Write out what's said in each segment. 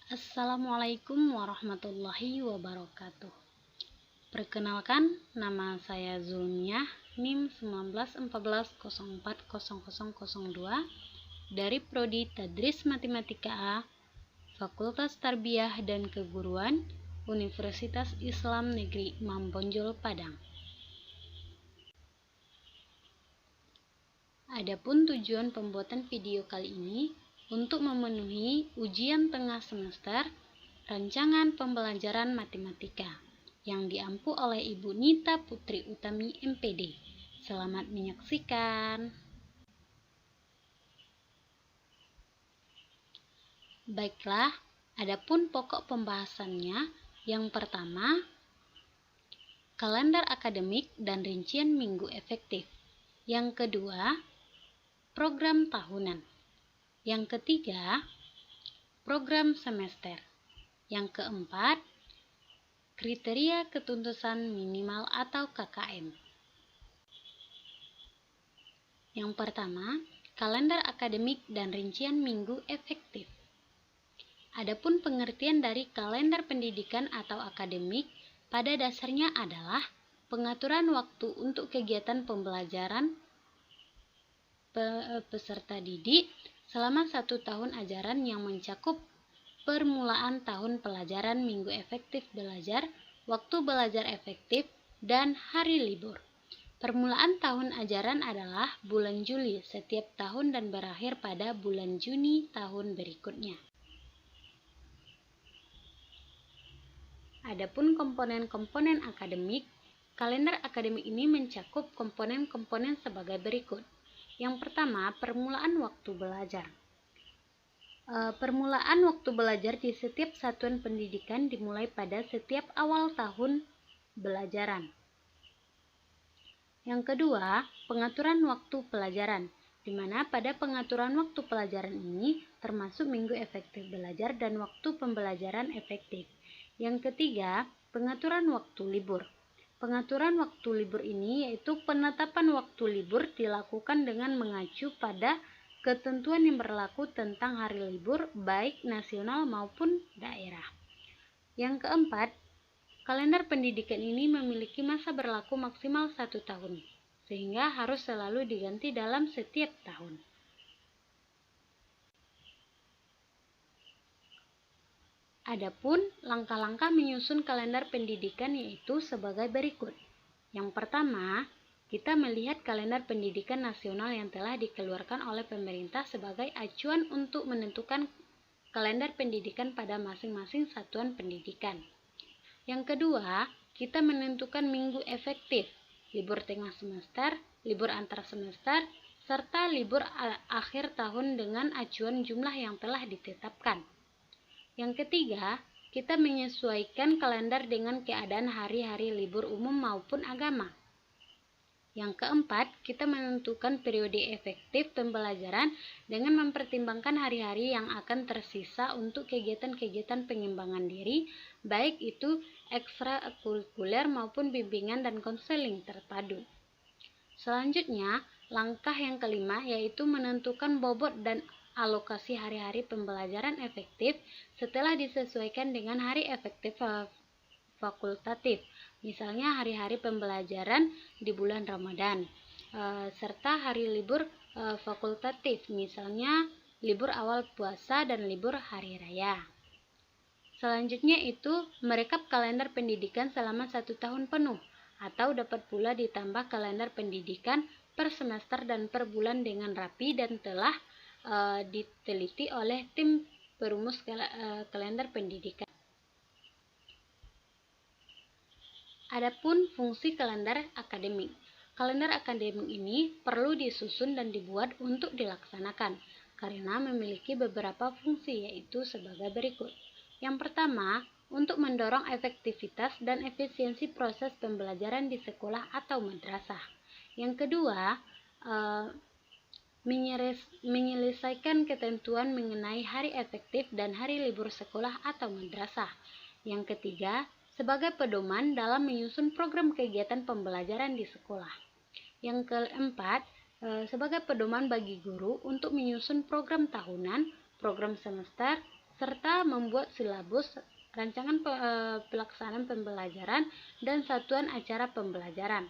Assalamualaikum warahmatullahi wabarakatuh. Perkenalkan, nama saya Zulmiah, NIM 1914040002 dari Prodi Tadris Matematika A, Fakultas Tarbiyah dan Keguruan, Universitas Islam Negeri Imam Bonjol, Padang. Adapun tujuan pembuatan video kali ini untuk memenuhi ujian tengah semester rancangan pembelajaran matematika yang diampu oleh Ibu Nita Putri Utami MPD. Selamat menyaksikan. Baiklah, adapun pokok pembahasannya, yang pertama, kalender akademik dan rincian minggu efektif. Yang kedua, program tahunan. Yang ketiga, program semester. Yang keempat, kriteria ketuntasan minimal atau KKM. Yang pertama, kalender akademik dan rincian minggu efektif. Adapun pengertian dari kalender pendidikan atau akademik pada dasarnya adalah pengaturan waktu untuk kegiatan pembelajaran peserta didik selama 1 tahun ajaran yang mencakup permulaan tahun pelajaran, minggu efektif belajar, waktu belajar efektif, dan hari libur. Permulaan tahun ajaran adalah bulan Juli setiap tahun dan berakhir pada bulan Juni tahun berikutnya. Adapun komponen-komponen akademik, kalender akademik ini mencakup komponen-komponen sebagai berikut. Yang pertama, permulaan waktu belajar. Permulaan waktu belajar di setiap satuan pendidikan dimulai pada setiap awal tahun belajaran. Yang kedua, pengaturan waktu pelajaran, di mana pada pengaturan waktu pelajaran ini termasuk minggu efektif belajar dan waktu pembelajaran efektif. Yang ketiga, pengaturan waktu libur. Pengaturan waktu libur ini yaitu penetapan waktu libur dilakukan dengan mengacu pada ketentuan yang berlaku tentang hari libur baik nasional maupun daerah. Yang keempat, kalender pendidikan ini memiliki masa berlaku maksimal 1 tahun, sehingga harus selalu diganti dalam setiap tahun. Adapun langkah-langkah menyusun kalender pendidikan yaitu sebagai berikut. Yang pertama, kita melihat kalender pendidikan nasional yang telah dikeluarkan oleh pemerintah sebagai acuan untuk menentukan kalender pendidikan pada masing-masing satuan pendidikan. Yang kedua, kita menentukan minggu efektif, libur tengah semester, libur antar semester, serta libur akhir tahun dengan acuan jumlah yang telah ditetapkan. Yang ketiga, kita menyesuaikan kalender dengan keadaan hari-hari libur umum maupun agama. Yang keempat, kita menentukan periode efektif pembelajaran dengan mempertimbangkan hari-hari yang akan tersisa untuk kegiatan-kegiatan pengembangan diri, baik itu ekstrakurikuler maupun bimbingan dan konseling terpadu. Selanjutnya, langkah yang kelima yaitu menentukan bobot dan alokasi hari-hari pembelajaran efektif setelah disesuaikan dengan hari efektif fakultatif, misalnya hari-hari pembelajaran di bulan Ramadan, serta hari libur fakultatif, misalnya libur awal puasa dan libur hari raya. Selanjutnya itu merekap kalender pendidikan selama 1 tahun penuh, atau dapat pula ditambah kalender pendidikan per semester dan per bulan dengan rapi dan telah diteliti oleh tim perumus kalender pendidikan. Adapun fungsi kalender akademik. Kalender akademik ini perlu disusun dan dibuat untuk dilaksanakan karena memiliki beberapa fungsi yaitu sebagai berikut. Yang pertama, untuk mendorong efektivitas dan efisiensi proses pembelajaran di sekolah atau madrasah. Yang kedua, menyelesaikan ketentuan mengenai hari efektif dan hari libur sekolah atau madrasah. Yang ketiga, sebagai pedoman dalam menyusun program kegiatan pembelajaran di sekolah. Yang keempat, sebagai pedoman bagi guru untuk menyusun program tahunan, program semester, serta membuat silabus, rancangan pelaksanaan pembelajaran, dan satuan acara pembelajaran.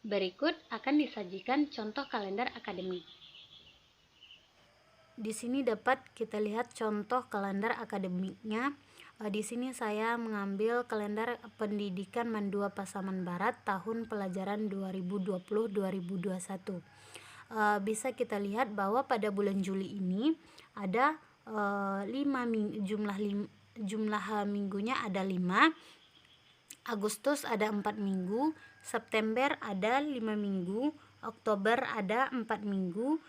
Berikut akan disajikan contoh kalender akademik. Di sini dapat kita lihat contoh kalender akademiknya. Di sini saya mengambil kalender pendidikan Mandua Pasaman Barat tahun pelajaran 2020-2021. Bisa kita lihat bahwa pada bulan Juli ini ada jumlah minggunya ada 5, Agustus ada 4 minggu, September ada 5 minggu, Oktober ada 4 minggu,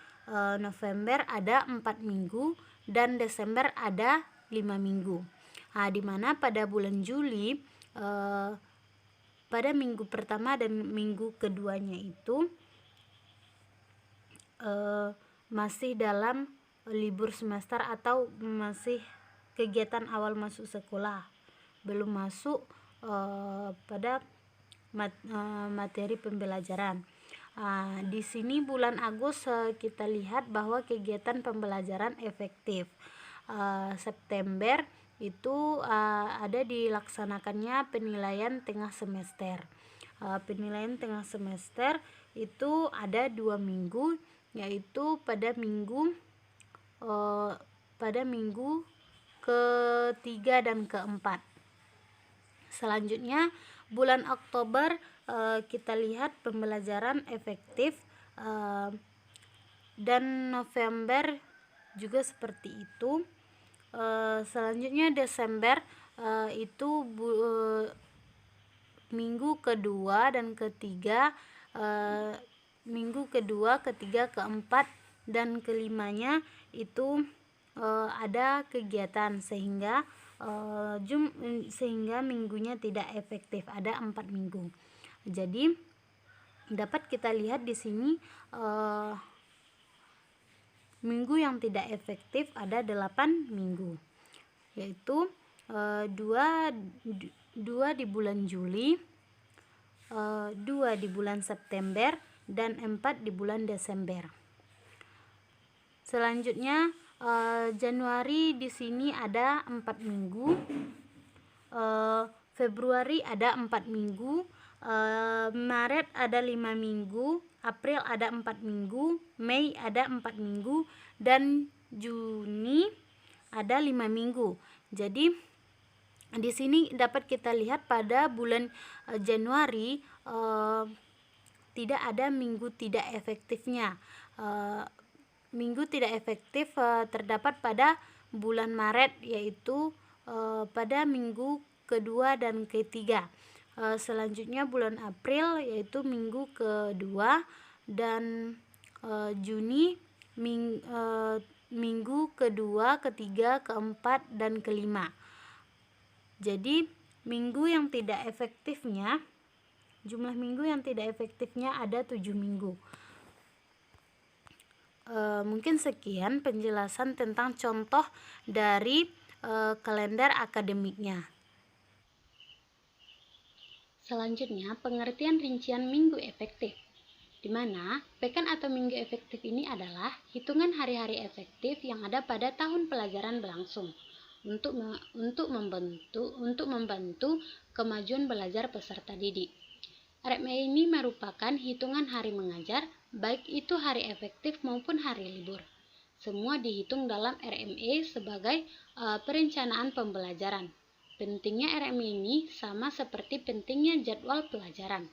November ada 4 minggu, dan Desember ada 5 minggu. Di mana pada bulan Juli pada minggu pertama dan minggu keduanya itu masih dalam libur semester atau masih kegiatan awal masuk sekolah, belum masuk pada materi pembelajaran. Di sini bulan Agustus kita lihat bahwa kegiatan pembelajaran efektif. September itu ada dilaksanakannya penilaian tengah semester. Penilaian tengah semester itu ada 2 minggu, yaitu pada minggu ketiga dan keempat. Selanjutnya bulan Oktober kita lihat pembelajaran efektif, dan November juga seperti itu. Selanjutnya Desember itu minggu kedua dan ketiga, minggu kedua, ketiga, keempat, dan kelimanya itu ada kegiatan sehingga minggunya tidak efektif, ada 4 minggu. Jadi dapat kita lihat di sini minggu yang tidak efektif ada 8 minggu, yaitu 2 di bulan Juli, 2 di bulan September, dan 4 di bulan Desember. Selanjutnya Januari di sini ada 4 minggu, Februari ada 4 minggu, Maret ada 5 minggu, April ada 4 minggu, Mei ada 4 minggu, dan Juni ada 5 minggu. Jadi di sini dapat kita lihat pada bulan Januari tidak ada minggu tidak efektifnya. Minggu tidak efektif terdapat pada bulan Maret, yaitu pada minggu kedua dan ketiga. Selanjutnya bulan April yaitu minggu kedua, dan Juni minggu kedua, ketiga, keempat, dan kelima. Jadi minggu yang tidak efektifnya, jumlah minggu yang tidak efektifnya ada 7 minggu. Mungkin sekian penjelasan tentang contoh dari kalender akademiknya. Selanjutnya, pengertian rincian minggu efektif, di mana pekan atau minggu efektif ini adalah hitungan hari-hari efektif yang ada pada tahun pelajaran berlangsung untuk membantu kemajuan belajar peserta didik. RME ini merupakan hitungan hari mengajar, baik itu hari efektif maupun hari libur. Semua dihitung dalam RME sebagai perencanaan pembelajaran. Pentingnya RME ini sama seperti pentingnya jadwal pelajaran.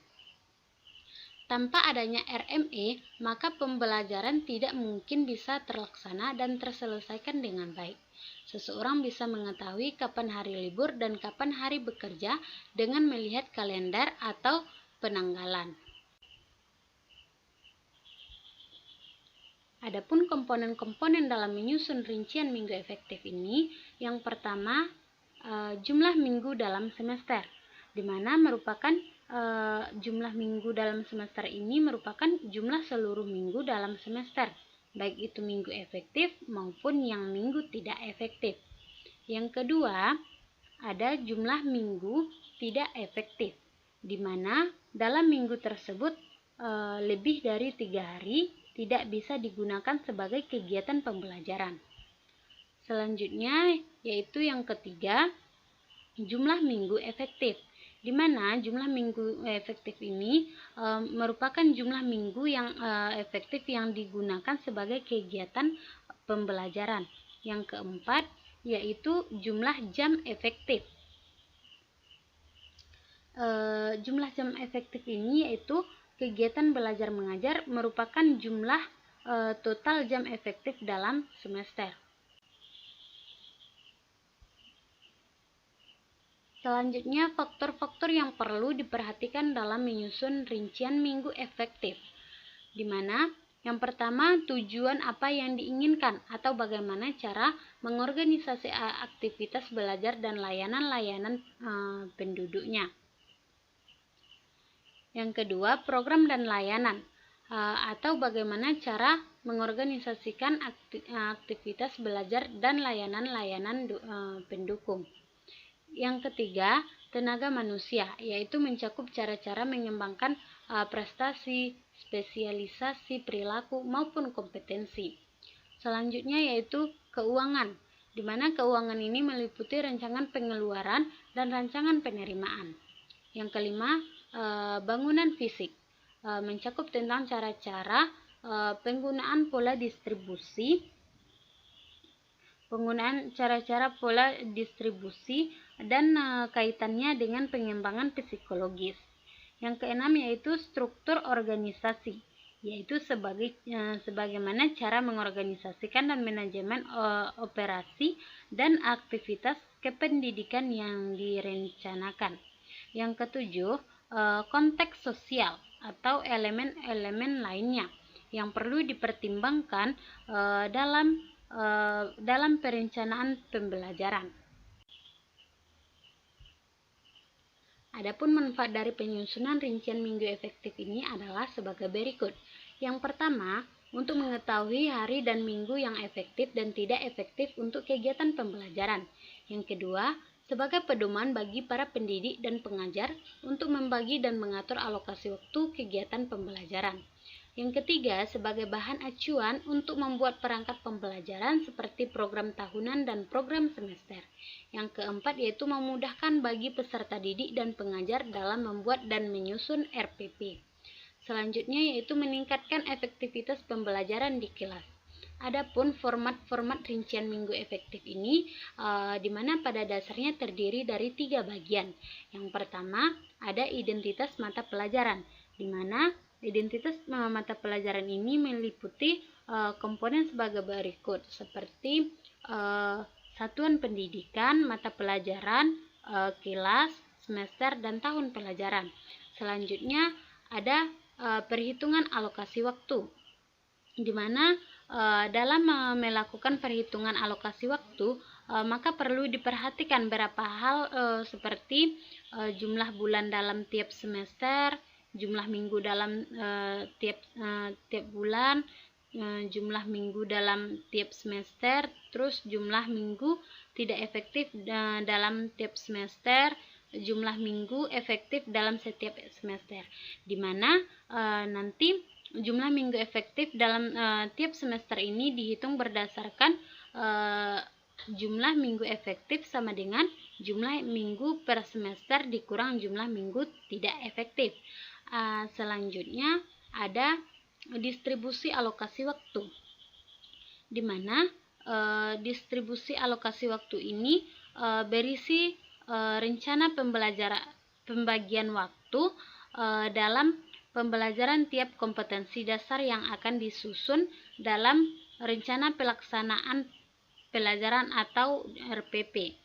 Tanpa adanya RME, maka pembelajaran tidak mungkin bisa terlaksana dan terselesaikan dengan baik. Seseorang bisa mengetahui kapan hari libur dan kapan hari bekerja dengan melihat kalender atau penanggalan. Adapun komponen-komponen dalam menyusun rincian minggu efektif ini, yang pertama jumlah minggu dalam semester, di mana merupakan jumlah minggu dalam semester ini merupakan jumlah seluruh minggu dalam semester, baik itu minggu efektif maupun yang minggu tidak efektif. Yang kedua, ada jumlah minggu tidak efektif, di mana dalam minggu tersebut lebih dari 3 hari tidak bisa digunakan sebagai kegiatan pembelajaran. Selanjutnya yaitu yang ketiga, jumlah minggu efektif, di mana jumlah minggu efektif ini merupakan jumlah minggu yang efektif yang digunakan sebagai kegiatan pembelajaran. Yang keempat yaitu jumlah jam efektif. Jumlah jam efektif ini yaitu kegiatan belajar mengajar merupakan jumlah total jam efektif dalam semester. Selanjutnya, faktor-faktor yang perlu diperhatikan dalam menyusun rincian minggu efektif, di mana yang pertama, tujuan apa yang diinginkan atau bagaimana cara mengorganisasi aktivitas belajar dan layanan-layanan penduduknya. Yang kedua, program dan layanan atau bagaimana cara mengorganisasikan aktivitas belajar dan layanan-layanan pendukung. Yang ketiga, tenaga manusia, yaitu mencakup cara-cara mengembangkan prestasi, spesialisasi, perilaku, maupun kompetensi. Selanjutnya yaitu keuangan, di mana keuangan ini meliputi rancangan pengeluaran dan rancangan penerimaan. Yang kelima, bangunan fisik, mencakup tentang cara-cara penggunaan pola distribusi, dan kaitannya dengan pengembangan psikologis. Yang keenam yaitu struktur organisasi, yaitu sebagaimana cara mengorganisasikan dan manajemen operasi dan aktivitas kependidikan yang direncanakan. Yang ketujuh, konteks sosial atau elemen-elemen lainnya yang perlu dipertimbangkan dalam perencanaan pembelajaran. Adapun manfaat dari penyusunan rincian minggu efektif ini adalah sebagai berikut. Yang pertama, untuk mengetahui hari dan minggu yang efektif dan tidak efektif untuk kegiatan pembelajaran. Yang kedua, sebagai pedoman bagi para pendidik dan pengajar untuk membagi dan mengatur alokasi waktu kegiatan pembelajaran. Yang ketiga, sebagai bahan acuan untuk membuat perangkat pembelajaran seperti program tahunan dan program semester. Yang keempat yaitu memudahkan bagi peserta didik dan pengajar dalam membuat dan menyusun RPP. Selanjutnya yaitu meningkatkan efektivitas pembelajaran di kelas. Adapun format rincian minggu efektif ini di mana pada dasarnya terdiri dari 3 bagian. Yang pertama ada identitas mata pelajaran, di mana identitas mata pelajaran ini meliputi komponen sebagai berikut, seperti satuan pendidikan, mata pelajaran, kelas, semester, dan tahun pelajaran. Selanjutnya ada perhitungan alokasi waktu, di mana dalam melakukan perhitungan alokasi waktu maka perlu diperhatikan beberapa hal seperti jumlah bulan dalam tiap semester, jumlah minggu dalam tiap bulan, jumlah minggu dalam tiap semester, terus jumlah minggu tidak efektif dalam tiap semester, jumlah minggu efektif dalam setiap semester, di mana nanti jumlah minggu efektif dalam tiap semester ini dihitung berdasarkan jumlah minggu efektif sama dengan jumlah minggu per semester dikurang jumlah minggu tidak efektif. Selanjutnya ada distribusi alokasi waktu, di mana distribusi alokasi waktu ini berisi rencana pembagian waktu dalam pembelajaran tiap kompetensi dasar yang akan disusun dalam rencana pelaksanaan pelajaran atau RPP.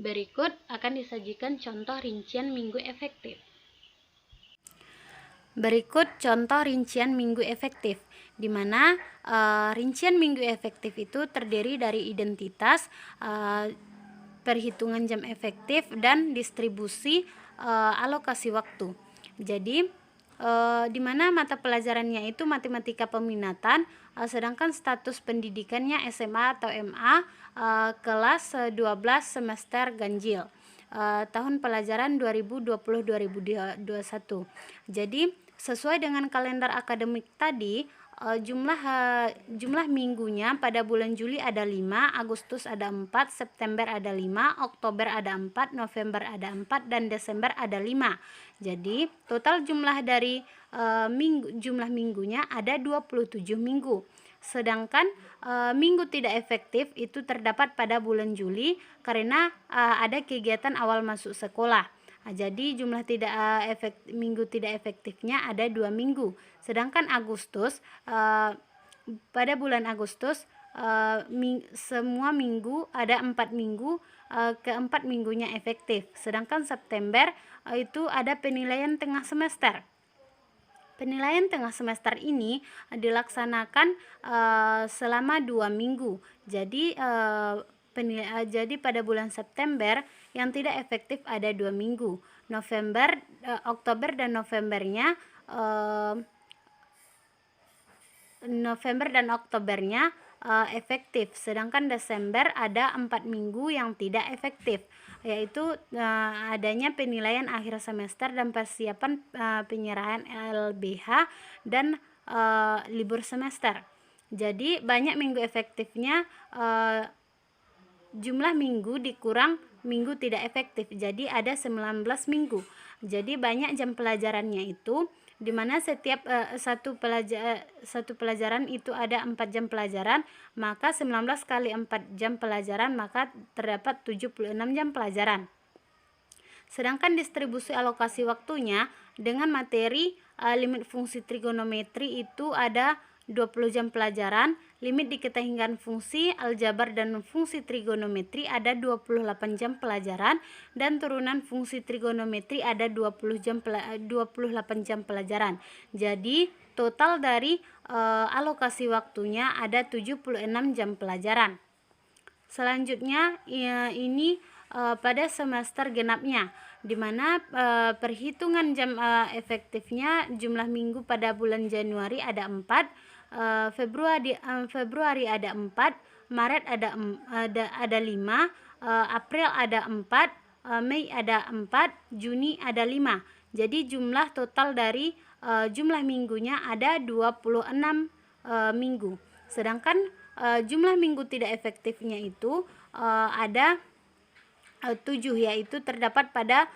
Berikut akan disajikan contoh rincian minggu efektif. Berikut contoh rincian minggu efektif, di mana rincian minggu efektif itu terdiri dari identitas, perhitungan jam efektif, dan distribusi alokasi waktu. Jadi di mana mata pelajarannya itu matematika peminatan, sedangkan status pendidikannya SMA atau MA kelas 12 semester ganjil. tahun pelajaran 2020-2021. Jadi sesuai dengan kalender akademik tadi, jumlah minggunya pada bulan Juli ada 5, Agustus ada 4, September ada 5, Oktober ada 4, November ada 4, dan Desember ada 5. Jadi total jumlah dari jumlah minggunya ada 27 minggu. Sedangkan minggu tidak efektif itu terdapat pada bulan Juli karena ada kegiatan awal masuk sekolah. Jadi jumlah minggu tidak efektifnya ada 2 minggu. Sedangkan Agustus, pada bulan Agustus semua minggu ada 4 minggu, keempat minggunya efektif. Sedangkan September itu ada penilaian tengah semester. Penilaian tengah semester ini dilaksanakan selama 2 minggu. Jadi pada bulan September yang tidak efektif ada 2 minggu. Oktober dan Novembernya efektif. Sedangkan Desember ada 4 minggu yang tidak efektif, yaitu adanya penilaian akhir semester dan persiapan penyerahan LBH dan libur semester. Jadi banyak minggu efektifnya, jumlah minggu dikurang minggu tidak efektif, jadi ada 19 minggu. Jadi banyak jam pelajarannya itu, di mana setiap satu pelajaran itu ada 4 jam pelajaran, maka 19 kali 4 jam pelajaran maka terdapat 76 jam pelajaran. Sedangkan distribusi alokasi waktunya dengan materi limit fungsi trigonometri itu ada 20 jam pelajaran, limit diketahuikan fungsi, aljabar dan fungsi trigonometri ada 28 jam pelajaran, dan turunan fungsi trigonometri ada 28 jam pelajaran. Jadi total dari alokasi waktunya ada 76 jam pelajaran. Selanjutnya ini pada semester genapnya, di mana perhitungan jam efektifnya jumlah minggu pada bulan Januari ada 4, Februari ada 4, Maret ada 5, April ada 4, Mei ada 4, Juni ada 5. Jadi jumlah total dari jumlah minggunya ada 26 minggu. Sedangkan jumlah minggu tidak efektifnya itu ada 7, yaitu terdapat pada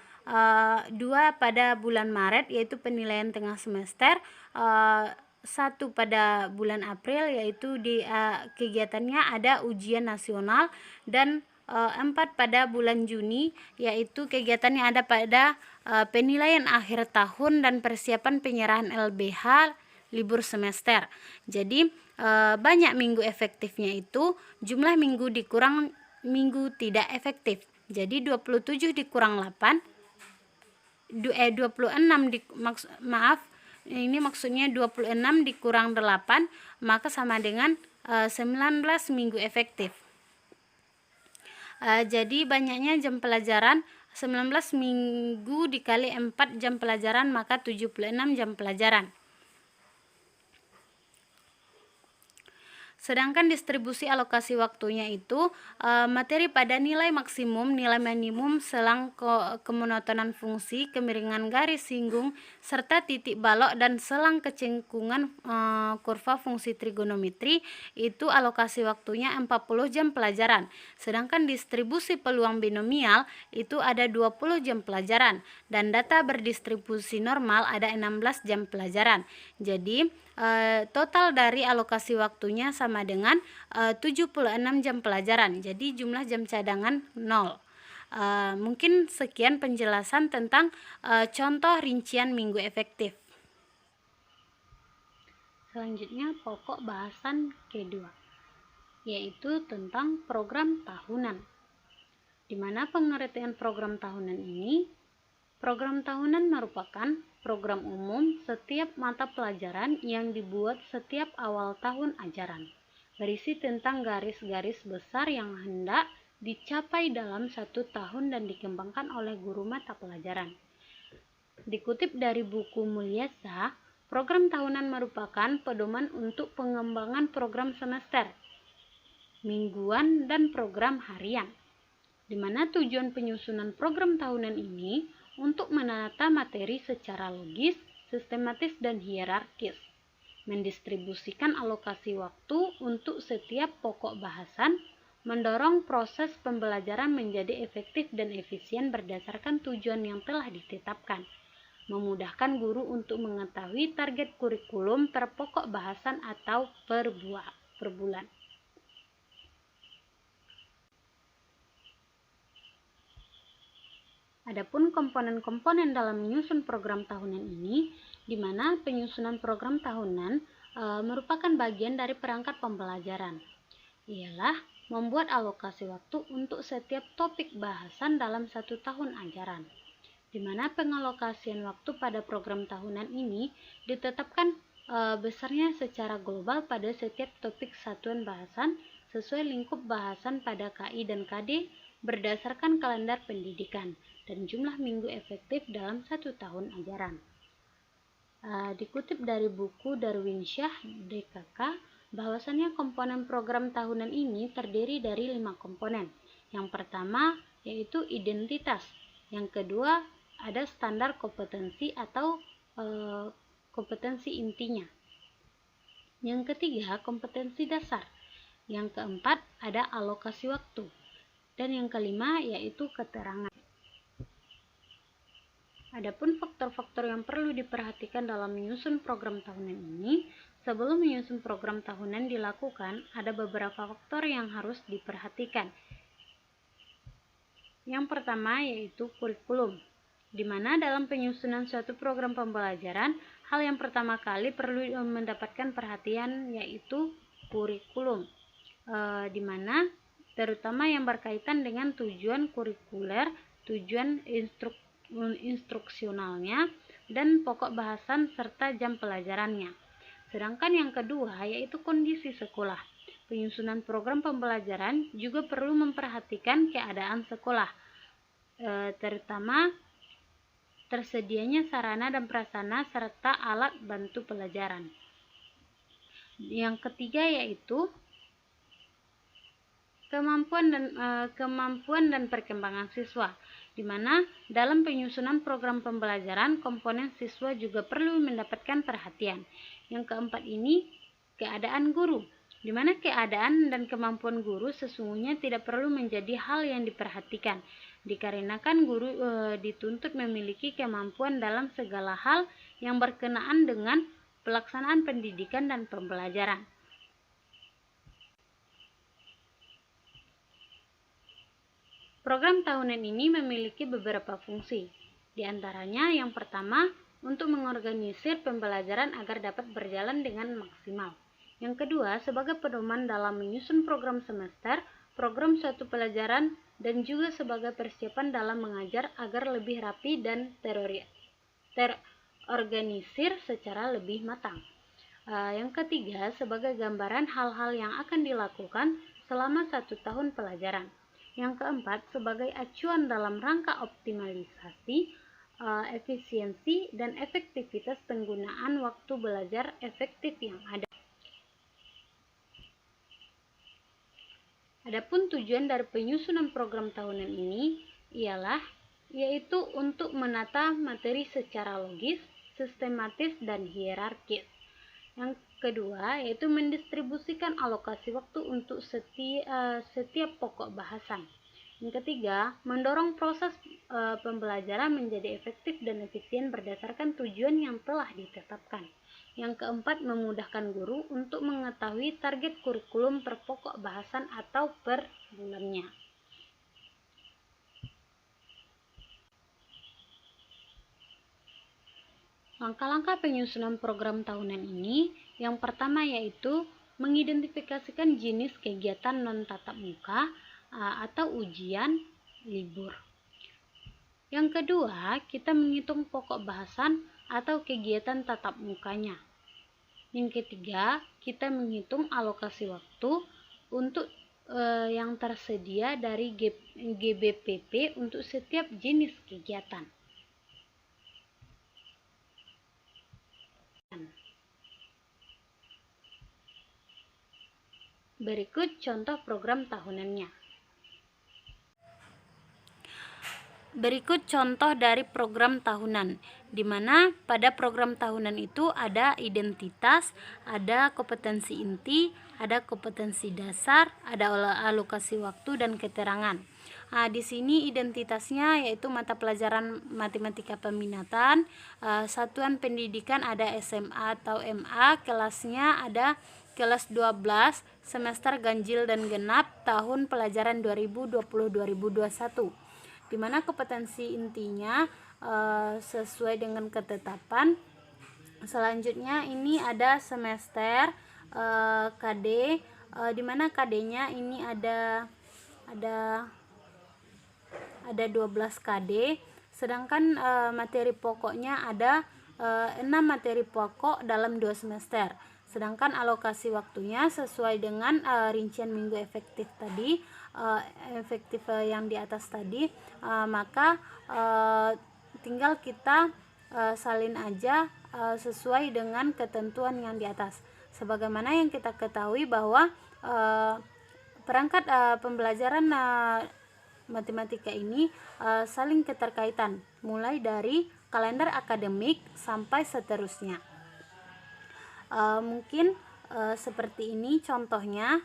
2 pada bulan Maret, yaitu penilaian tengah semester, 1 pada bulan April, yaitu di kegiatannya ada ujian nasional, dan 4 pada bulan Juni, yaitu kegiatannya ada pada penilaian akhir tahun dan persiapan penyerahan LBH libur semester. Jadi banyak minggu efektifnya itu, jumlah minggu dikurang minggu tidak efektif. Jadi 27 dikurang 8, 26 dikurang 8, maka sama dengan 19 minggu efektif. Jadi banyaknya jam pelajaran, 19 minggu dikali 4 jam pelajaran maka 76 jam pelajaran. Sedangkan distribusi alokasi waktunya itu materi pada nilai maksimum, nilai minimum, selang kemonotonan fungsi, kemiringan garis singgung, serta titik balok, dan selang kecengkungan kurva fungsi trigonometri itu alokasi waktunya 40 jam pelajaran. Sedangkan distribusi peluang binomial itu ada 20 jam pelajaran, dan data berdistribusi normal ada 16 jam pelajaran. Jadi total dari alokasi waktunya sama dengan 76 jam pelajaran. Jadi jumlah jam cadangan 0. Mungkin sekian penjelasan tentang contoh rincian minggu efektif. Selanjutnya pokok bahasan kedua, yaitu tentang program tahunan. Di mana pengertian program tahunan ini? Program tahunan merupakan program umum setiap mata pelajaran yang dibuat setiap awal tahun ajaran, berisi tentang garis-garis besar yang hendak dicapai dalam 1 tahun dan dikembangkan oleh guru mata pelajaran. Dikutip dari buku Mulyasa, program tahunan merupakan pedoman untuk pengembangan program semester, mingguan, dan program harian. di mana tujuan penyusunan program tahunan ini untuk menata materi secara logis, sistematis, dan hierarkis, mendistribusikan alokasi waktu untuk setiap pokok bahasan, mendorong proses pembelajaran menjadi efektif dan efisien berdasarkan tujuan yang telah ditetapkan, memudahkan guru untuk mengetahui target kurikulum per pokok bahasan atau per bulan. Adapun komponen-komponen dalam menyusun program tahunan ini, di mana penyusunan program tahunan merupakan bagian dari perangkat pembelajaran, ialah membuat alokasi waktu untuk setiap topik bahasan dalam 1 tahun ajaran, di mana pengalokasian waktu pada program tahunan ini ditetapkan besarnya secara global pada setiap topik satuan bahasan sesuai lingkup bahasan pada KI dan KD berdasarkan kalender pendidikan dan jumlah minggu efektif dalam 1 tahun ajaran. Dikutip dari buku Darwinsyah DKK, bahwasannya komponen program tahunan ini terdiri dari 5 komponen. Yang pertama yaitu identitas, yang kedua ada standar kompetensi atau kompetensi intinya, yang ketiga kompetensi dasar, yang keempat ada alokasi waktu, dan yang kelima yaitu keterangan. Adapun faktor-faktor yang perlu diperhatikan dalam menyusun program tahunan ini, sebelum menyusun program tahunan dilakukan, ada beberapa faktor yang harus diperhatikan. Yang pertama yaitu kurikulum, di mana dalam penyusunan suatu program pembelajaran, hal yang pertama kali perlu mendapatkan perhatian yaitu kurikulum, di mana terutama yang berkaitan dengan tujuan kurikuler, tujuan instruksionalnya, dan pokok bahasan serta jam pelajarannya. Sedangkan yang kedua yaitu kondisi sekolah. Penyusunan program pembelajaran juga perlu memperhatikan keadaan sekolah, terutama tersedianya sarana dan prasarana serta alat bantu pelajaran. Yang ketiga yaitu kemampuan dan perkembangan siswa, di mana dalam penyusunan program pembelajaran komponen siswa juga perlu mendapatkan perhatian. Yang keempat ini keadaan guru, di mana keadaan dan kemampuan guru sesungguhnya tidak perlu menjadi hal yang diperhatikan, dikarenakan guru dituntut memiliki kemampuan dalam segala hal yang berkenaan dengan pelaksanaan pendidikan dan pembelajaran. Program tahunan ini memiliki beberapa fungsi, di antaranya yang pertama untuk mengorganisir pembelajaran agar dapat berjalan dengan maksimal. Yang kedua sebagai pedoman dalam menyusun program semester, program suatu pelajaran, dan juga sebagai persiapan dalam mengajar agar lebih rapi dan terorganisir secara lebih matang. Yang ketiga sebagai gambaran hal-hal yang akan dilakukan selama 1 tahun pelajaran. Yang keempat, sebagai acuan dalam rangka optimalisasi, efisiensi, dan efektivitas penggunaan waktu belajar efektif yang ada. Adapun tujuan dari penyusunan program tahunan ini yaitu untuk menata materi secara logis, sistematis, dan hierarkis. Yang kedua yaitu mendistribusikan alokasi waktu untuk setiap pokok bahasan. Yang ketiga, mendorong proses pembelajaran menjadi efektif dan efisien berdasarkan tujuan yang telah ditetapkan. Yang keempat, memudahkan guru untuk mengetahui target kurikulum per pokok bahasan atau per bulannya. Langkah-langkah penyusunan program tahunan ini, yang pertama yaitu mengidentifikasikan jenis kegiatan non-tatap muka atau ujian libur. Yang kedua, kita menghitung pokok bahasan atau kegiatan tatap mukanya. Yang ketiga, kita menghitung alokasi waktu untuk yang tersedia dari GBPP untuk setiap jenis kegiatan. Berikut contoh program tahunannya. Berikut contoh dari program tahunan, di mana pada program tahunan itu ada identitas, ada kompetensi inti, ada kompetensi dasar, ada alokasi waktu dan keterangan. Nah, di sini identitasnya yaitu mata pelajaran matematika peminatan, satuan pendidikan ada SMA atau MA, kelasnya ada kelas 12, semester ganjil dan genap, tahun pelajaran 2020-2021. Di mana kompetensi intinya sesuai dengan ketetapan. Selanjutnya ini ada semester KD, di mana KD-nya ini ada 12 KD, sedangkan materi pokoknya ada 6 materi pokok dalam 2 semester. Sedangkan alokasi waktunya sesuai dengan rincian minggu efektif tadi, yang di atas tadi, maka tinggal kita salin aja sesuai dengan ketentuan yang di atas. Sebagaimana yang kita ketahui bahwa perangkat pembelajaran matematika ini saling keterkaitan, mulai dari kalender akademik sampai seterusnya. Mungkin seperti ini contohnya.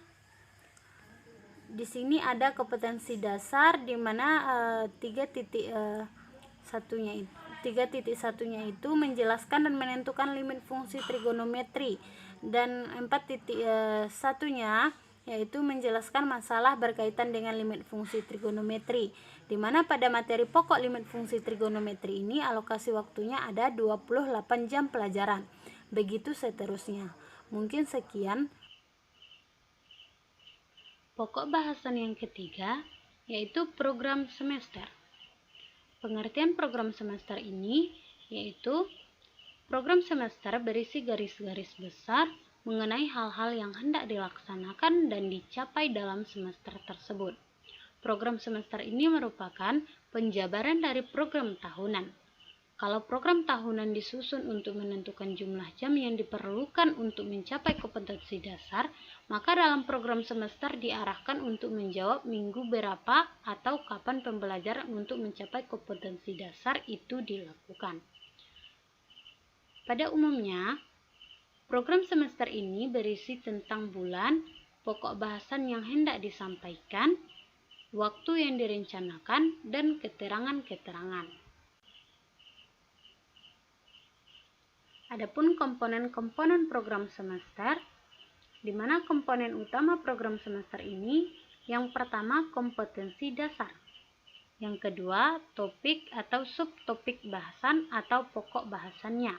Di sini ada kompetensi dasar, di mana 3.1-nya itu menjelaskan dan menentukan limit fungsi trigonometri, dan 4.1-nya yaitu menjelaskan masalah berkaitan dengan limit fungsi trigonometri, di mana pada materi pokok limit fungsi trigonometri ini alokasi waktunya ada 28 jam pelajaran. Begitu seterusnya. Mungkin sekian. Pokok bahasan yang ketiga yaitu program semester. Pengertian program semester ini yaitu program semester berisi garis-garis besar mengenai hal-hal yang hendak dilaksanakan dan dicapai dalam semester tersebut. Program semester ini merupakan penjabaran dari program tahunan. Kalau program tahunan disusun untuk menentukan jumlah jam yang diperlukan untuk mencapai kompetensi dasar, maka dalam program semester diarahkan untuk menjawab minggu berapa atau kapan pembelajaran untuk mencapai kompetensi dasar itu dilakukan. Pada umumnya, program semester ini berisi tentang bulan, pokok bahasan yang hendak disampaikan, waktu yang direncanakan, dan keterangan-keterangan. Adapun komponen-komponen program semester, di mana komponen utama program semester ini, yang pertama kompetensi dasar, yang kedua topik atau subtopik bahasan atau pokok bahasannya,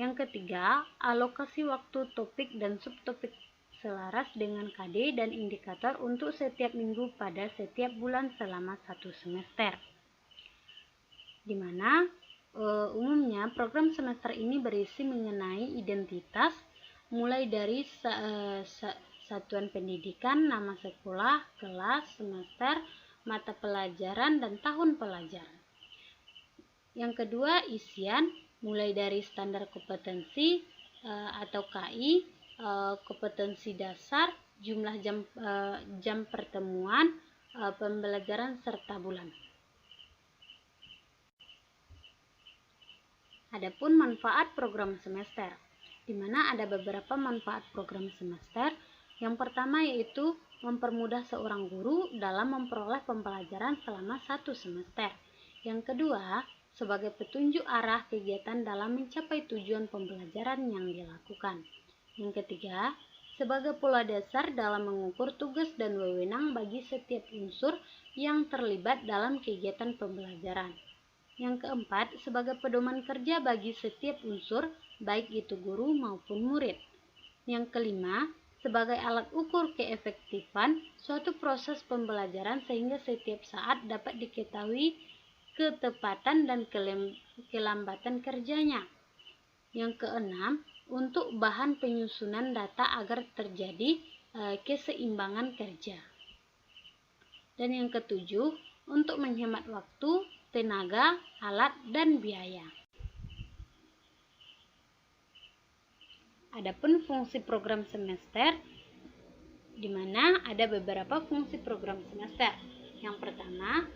yang ketiga alokasi waktu topik dan subtopik selaras dengan KD dan indikator untuk setiap minggu pada setiap bulan selama 1 semester, di mana umumnya program semester ini berisi mengenai identitas, mulai dari satuan pendidikan, nama sekolah, kelas, semester, mata pelajaran, dan tahun pelajaran. Yang kedua isian, mulai dari standar kompetensi atau KI, kompetensi dasar, jumlah jam pertemuan, pembelajaran, serta bulan. Adapun manfaat program semester, di mana ada beberapa manfaat program semester. Yang pertama yaitu mempermudah seorang guru dalam memperoleh pembelajaran selama 1 semester. Yang kedua, sebagai petunjuk arah kegiatan dalam mencapai tujuan pembelajaran yang dilakukan. Yang ketiga, sebagai pola dasar dalam mengukur tugas dan wewenang bagi setiap unsur yang terlibat dalam kegiatan pembelajaran. Yang keempat, sebagai pedoman kerja bagi setiap unsur, baik itu guru maupun murid. Yang kelima, sebagai alat ukur keefektifan suatu proses pembelajaran sehingga setiap saat dapat diketahui ketepatan dan kelambatan kerjanya. Yang keenam, untuk bahan penyusunan data agar terjadi keseimbangan kerja. Dan yang ketujuh, untuk menghemat waktu, tenaga, alat, dan biaya. Adapun fungsi program semester, di mana ada beberapa fungsi program semester. Yang pertama,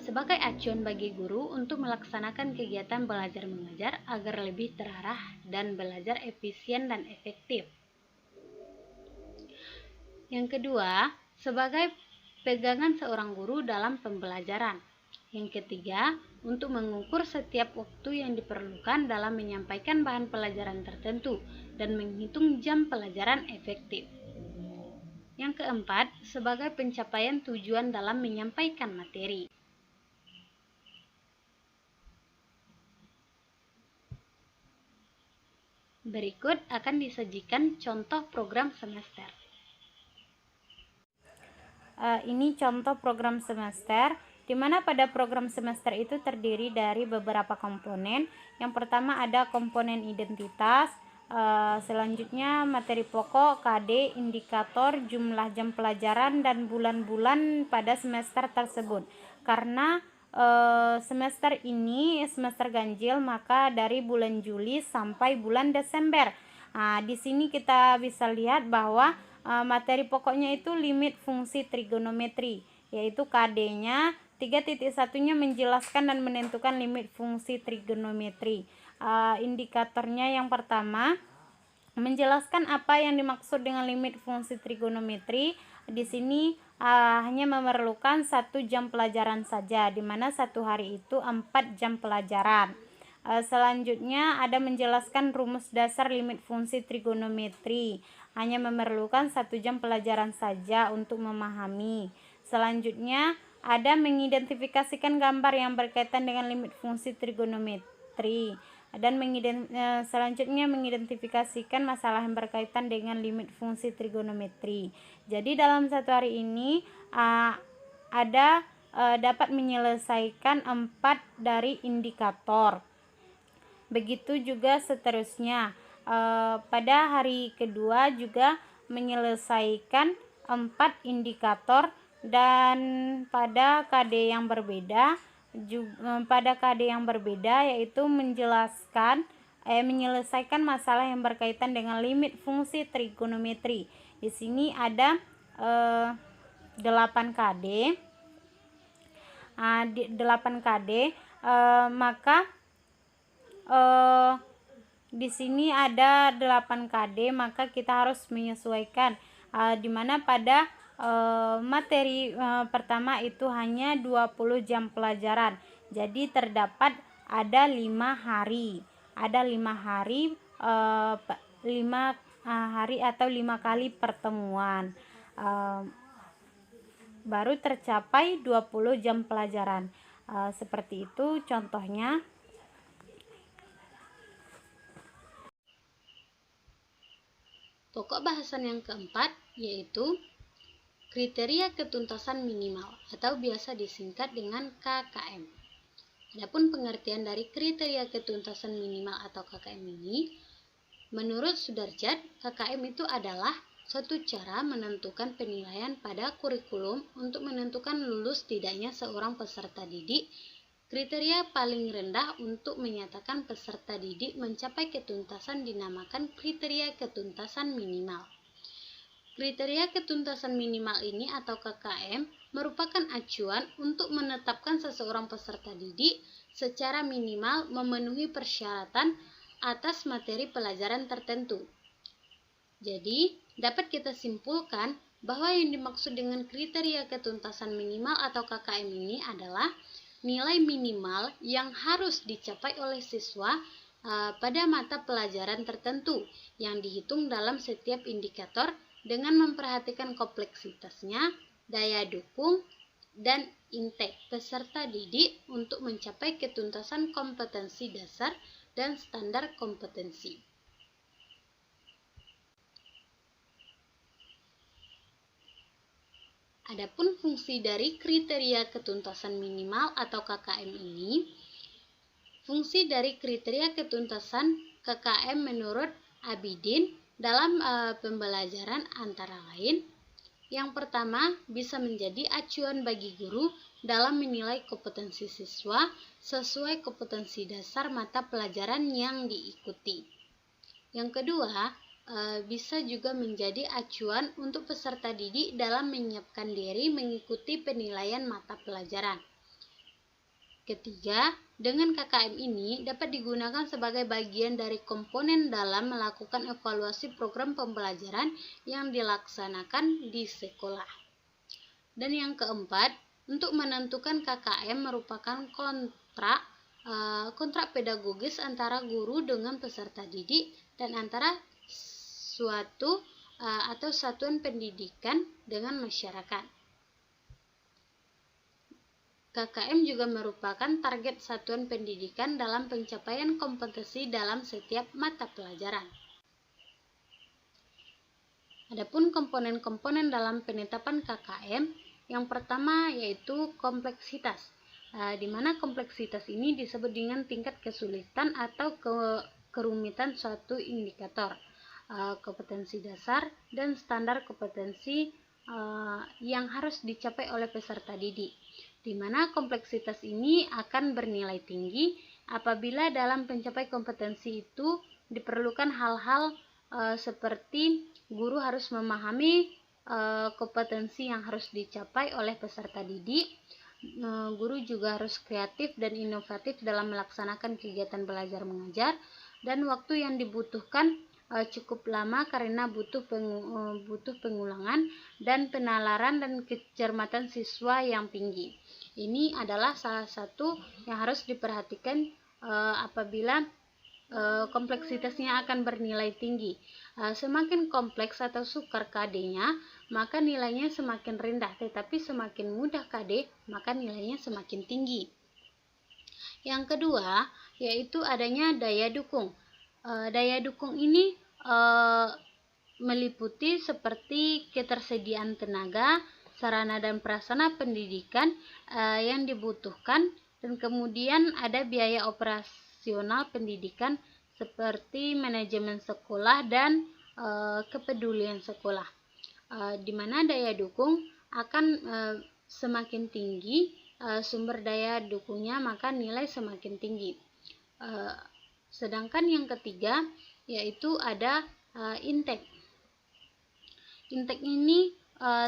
sebagai acuan bagi guru untuk melaksanakan kegiatan belajar mengajar agar lebih terarah dan belajar efisien dan efektif. Yang kedua, sebagai pegangan seorang guru dalam pembelajaran. Yang ketiga, untuk mengukur setiap waktu yang diperlukan dalam menyampaikan bahan pelajaran tertentu dan menghitung jam pelajaran efektif. Yang keempat, sebagai pencapaian tujuan dalam menyampaikan materi. Berikut akan disajikan contoh program semester. Ini contoh program semester, di mana pada program semester itu terdiri dari beberapa komponen. Yang pertama ada komponen identitas, selanjutnya materi pokok, KD, indikator, jumlah jam pelajaran, dan bulan-bulan pada semester tersebut. Karena semester ini semester ganjil, maka dari bulan Juli sampai bulan Desember. Di sini kita bisa lihat bahwa materi pokoknya itu limit fungsi trigonometri, yaitu KD-nya 3.1-nya menjelaskan dan menentukan limit fungsi trigonometri. Indikatornya yang pertama menjelaskan apa yang dimaksud dengan limit fungsi trigonometri. Di sini hanya memerlukan 1 jam pelajaran saja, di mana 1 hari itu 4 jam pelajaran. Selanjutnya ada menjelaskan rumus dasar limit fungsi trigonometri, hanya memerlukan 1 jam pelajaran saja untuk memahami. Selanjutnya ada mengidentifikasikan gambar yang berkaitan dengan limit fungsi trigonometri, dan selanjutnya mengidentifikasikan masalah yang berkaitan dengan limit fungsi trigonometri. Jadi dalam 1 hari ini ada dapat menyelesaikan 4 dari indikator. Begitu juga seterusnya. Pada hari kedua juga menyelesaikan 4 indikator, dan pada KD yang berbeda yaitu menyelesaikan masalah yang berkaitan dengan limit fungsi trigonometri. Di sini ada 8 KD. 8 KD, maka di sini ada 8 KD, maka kita harus menyesuaikan, di mana pada materi pertama itu hanya 20 jam pelajaran. Jadi terdapat ada 5 hari. Ada 5 hari, 5 hari atau 5 kali pertemuan. Baru tercapai 20 jam pelajaran. Seperti itu contohnya. Pokok bahasan yang keempat yaitu kriteria ketuntasan minimal atau biasa disingkat dengan KKM. Adapun pengertian dari kriteria ketuntasan minimal atau KKM ini, menurut Sudarjat, KKM itu adalah suatu cara menentukan penilaian pada kurikulum untuk menentukan lulus tidaknya seorang peserta didik. Kriteria paling rendah untuk menyatakan peserta didik mencapai ketuntasan dinamakan kriteria ketuntasan minimal. Kriteria ketuntasan minimal ini atau KKM merupakan acuan untuk menetapkan seseorang peserta didik secara minimal memenuhi persyaratan atas materi pelajaran tertentu. Jadi, dapat kita simpulkan bahwa yang dimaksud dengan kriteria ketuntasan minimal atau KKM ini adalah nilai minimal yang harus dicapai oleh siswa pada mata pelajaran tertentu yang dihitung dalam setiap indikator dengan memperhatikan kompleksitasnya, daya dukung, dan intek peserta didik untuk mencapai ketuntasan kompetensi dasar dan standar kompetensi. Adapun fungsi dari kriteria ketuntasan minimal atau KKM ini, fungsi dari kriteria ketuntasan KKM menurut Abidin dalam pembelajaran antara lain, yang pertama bisa menjadi acuan bagi guru dalam menilai kompetensi siswa sesuai kompetensi dasar mata pelajaran yang diikuti. Yang kedua, bisa juga menjadi acuan untuk peserta didik dalam menyiapkan diri mengikuti penilaian mata pelajaran. Ketiga, dengan KKM ini dapat digunakan sebagai bagian dari komponen dalam melakukan evaluasi program pembelajaran yang dilaksanakan di sekolah. Dan yang keempat, untuk menentukan KKM merupakan kontrak pedagogis antara guru dengan peserta didik dan antara suatu atau satuan pendidikan dengan masyarakat. KKM juga merupakan target satuan pendidikan dalam pencapaian kompetensi dalam setiap mata pelajaran. Adapun komponen-komponen dalam penetapan KKM, yang pertama yaitu kompleksitas, di mana kompleksitas ini disebut dengan tingkat kesulitan atau kerumitan suatu indikator, kompetensi dasar dan standar kompetensi yang harus dicapai oleh peserta didik, di mana kompleksitas ini akan bernilai tinggi apabila dalam pencapai kompetensi itu diperlukan hal-hal seperti guru harus memahami kompetensi yang harus dicapai oleh peserta didik. Guru juga harus kreatif dan inovatif dalam melaksanakan kegiatan belajar mengajar, dan waktu yang dibutuhkan cukup lama karena butuh pengulangan dan penalaran dan kecermatan siswa yang tinggi. Ini adalah salah satu yang harus diperhatikan apabila kompleksitasnya akan bernilai tinggi. Semakin kompleks atau sukar KD-nya, maka nilainya semakin rendah, tetapi semakin mudah KD, maka nilainya semakin tinggi. Yang kedua, yaitu adanya daya dukung. Daya dukung ini meliputi seperti ketersediaan tenaga, sarana dan prasarana pendidikan yang dibutuhkan, dan kemudian ada biaya operasional pendidikan seperti manajemen sekolah dan kepedulian sekolah, di mana daya dukung akan semakin tinggi sumber daya dukungnya, maka nilai semakin tinggi. Sedangkan yang ketiga yaitu ada intake. Intake ini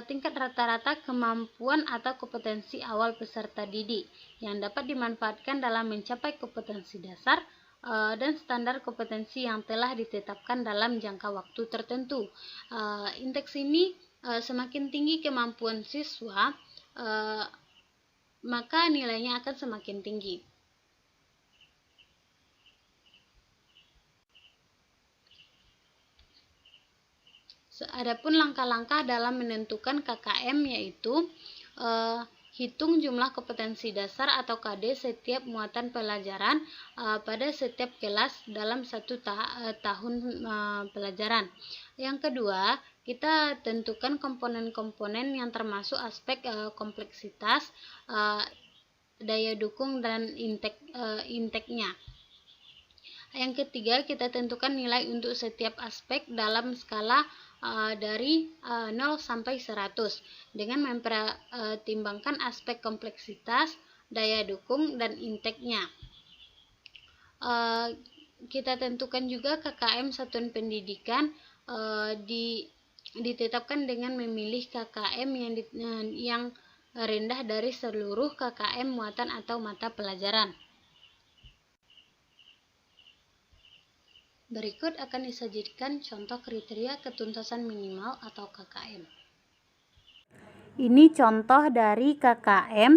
tingkat rata-rata kemampuan atau kompetensi awal peserta didik yang dapat dimanfaatkan dalam mencapai kompetensi dasar dan standar kompetensi yang telah ditetapkan dalam jangka waktu tertentu. Indeks ini semakin tinggi kemampuan siswa, maka nilainya akan semakin tinggi. Adapun langkah-langkah dalam menentukan KKM yaitu hitung jumlah kompetensi dasar atau KD setiap muatan pelajaran pada setiap kelas dalam satu tahun pelajaran. Yang kedua, kita tentukan komponen-komponen yang termasuk aspek kompleksitas, daya dukung, dan intake-nya. Yang ketiga, kita tentukan nilai untuk setiap aspek dalam skala dari 0 sampai 100 dengan mempertimbangkan aspek kompleksitas, daya dukung, dan intake-nya. Kita tentukan juga KKM satuan pendidikan ditetapkan dengan memilih KKM yang rendah dari seluruh KKM muatan atau mata pelajaran. Berikut akan disajikan contoh kriteria ketuntasan minimal atau KKM. Ini contoh dari KKM,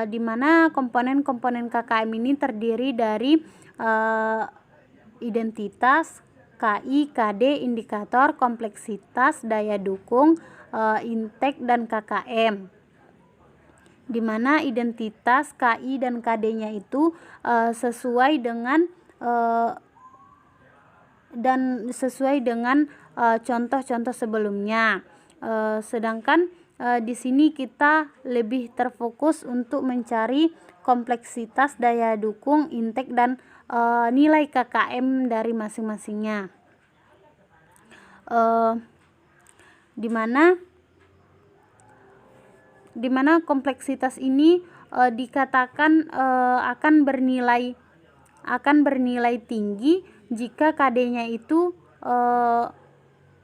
di mana komponen-komponen KKM ini terdiri dari identitas, KI, KD, indikator, kompleksitas, daya dukung, intake, dan KKM. Di mana identitas, KI, dan KD-nya itu sesuai dengan contoh-contoh sebelumnya. Sedangkan di sini kita lebih terfokus untuk mencari kompleksitas, daya dukung, intake, dan nilai KKM dari masing-masingnya. Di mana kompleksitas ini dikatakan akan bernilai tinggi jika KD-nya itu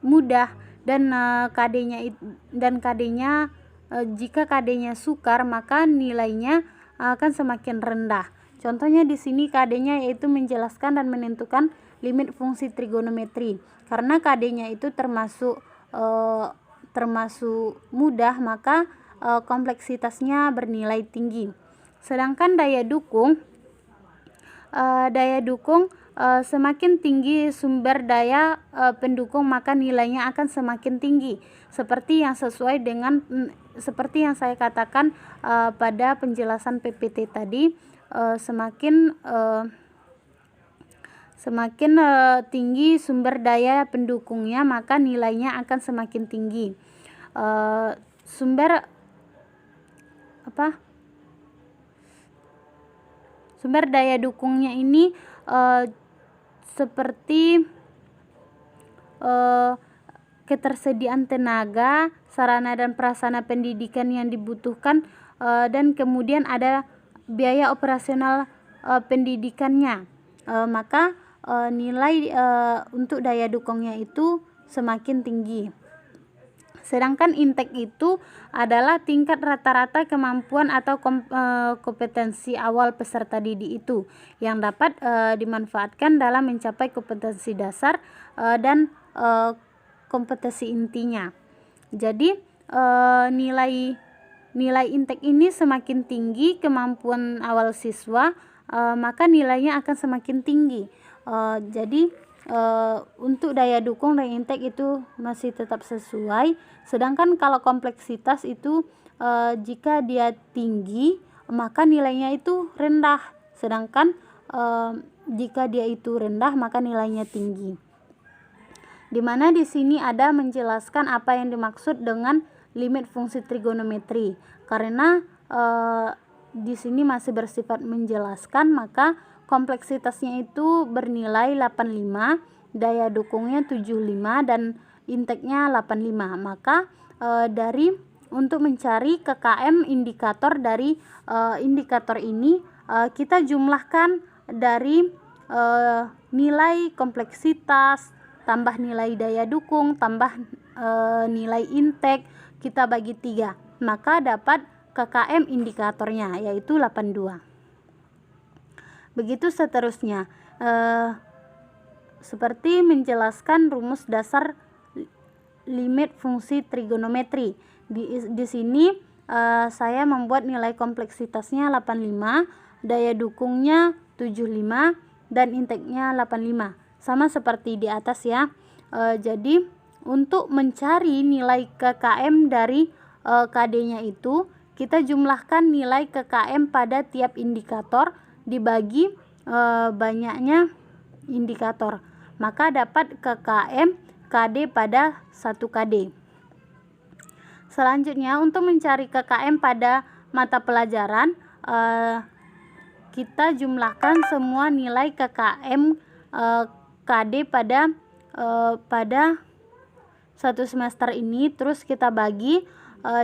mudah, dan KD-nya jika KD-nya sukar, maka nilainya akan semakin rendah. Contohnya di sini KD-nya yaitu menjelaskan dan menentukan limit fungsi trigonometri. Karena KD-nya itu termasuk mudah, maka kompleksitasnya bernilai tinggi. Sedangkan daya dukung semakin tinggi sumber daya pendukung, maka nilainya akan semakin tinggi. Seperti yang saya katakan pada penjelasan PPT tadi, semakin tinggi sumber daya pendukungnya, maka nilainya akan semakin tinggi. Sumber daya dukungnya ini seperti ketersediaan tenaga, sarana dan prasarana pendidikan yang dibutuhkan, dan kemudian ada biaya operasional pendidikannya. Maka nilai untuk daya dukungnya itu semakin tinggi. Sedangkan intake itu adalah tingkat rata-rata kemampuan atau kompetensi awal peserta didik itu yang dapat dimanfaatkan dalam mencapai kompetensi dasar dan kompetensi intinya. Jadi nilai intake ini semakin tinggi kemampuan awal siswa, maka nilainya akan semakin tinggi. Jadi untuk daya dukung dan intake itu masih tetap sesuai. Sedangkan kalau kompleksitas itu jika dia tinggi, maka nilainya itu rendah. Sedangkan jika dia itu rendah, maka nilainya tinggi. Dimana di sini ada menjelaskan apa yang dimaksud dengan limit fungsi trigonometri. Karena di sini masih bersifat menjelaskan, maka kompleksitasnya itu bernilai 85, daya dukungnya 75, dan intake-nya 85. Maka untuk mencari KKM indikator dari indikator ini, kita jumlahkan dari nilai kompleksitas tambah nilai daya dukung tambah nilai intake, kita bagi 3, maka dapat KKM indikatornya yaitu 82. Begitu seterusnya, seperti menjelaskan rumus dasar limit fungsi trigonometri. Di sini saya membuat nilai kompleksitasnya 85, daya dukungnya 75, dan intake-nya 85. Sama seperti di atas ya. Jadi untuk mencari nilai KKM dari KD-nya itu, kita jumlahkan nilai KKM pada tiap indikator dibagi banyaknya indikator, maka dapat KKM KD pada 1 KD. Selanjutnya, untuk mencari KKM pada mata pelajaran, kita jumlahkan semua nilai KKM KD pada satu semester ini, terus kita bagi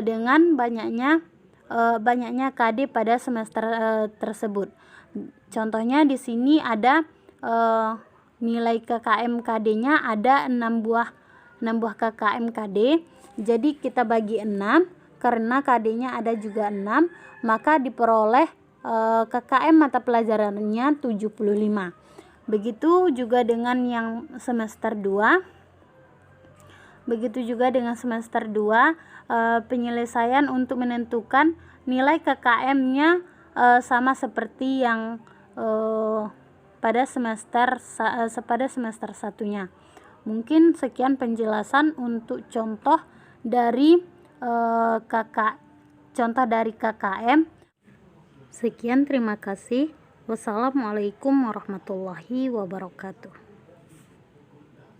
dengan banyaknya KD pada semester tersebut. Contohnya di sini ada nilai KKM KD-nya ada 6 buah KKM KD. Jadi kita bagi 6, karena KD-nya ada juga 6, maka diperoleh KKM mata pelajarannya 75. Begitu juga dengan yang semester 2. Penyelesaian untuk menentukan nilai KKM-nya sama seperti yang pada semester satunya. Mungkin sekian penjelasan untuk contoh dari KKM. Sekian, terima kasih. Wassalamualaikum warahmatullahi wabarakatuh.